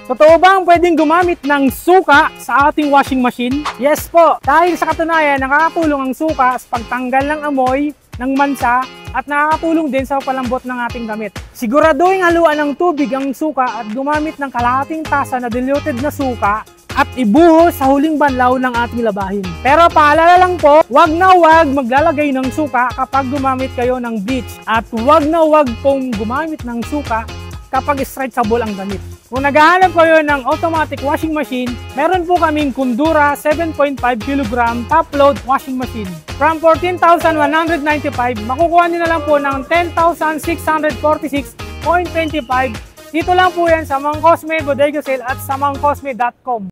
Totoo bang pwedeng gumamit ng suka sa ating washing machine? Yes po, dahil sa katunayan nakakatulong ang suka sa pagtanggal ng amoy, ng mansa at nakakatulong din sa palambot ng ating damit. Siguraduhin haluan ng tubig ang suka at gumamit ng kalahating tasa na diluted na suka at ibuhos sa huling banlaw ng ating labahin. Pero paalala lang po, wag na wag maglalagay ng suka kapag gumamit kayo ng bleach at wag na wag pong gumamit ng suka kapag stretchable ang damit. Kung naghahanap kayo ng automatic washing machine, meron po kaming Kundura 7.5 kg top load washing machine. From 14,195, makukuha nyo na lang po ng 10,646.25. Dito lang po yan sa Mang Cosme Bodega Sale at sa mangcosme.com.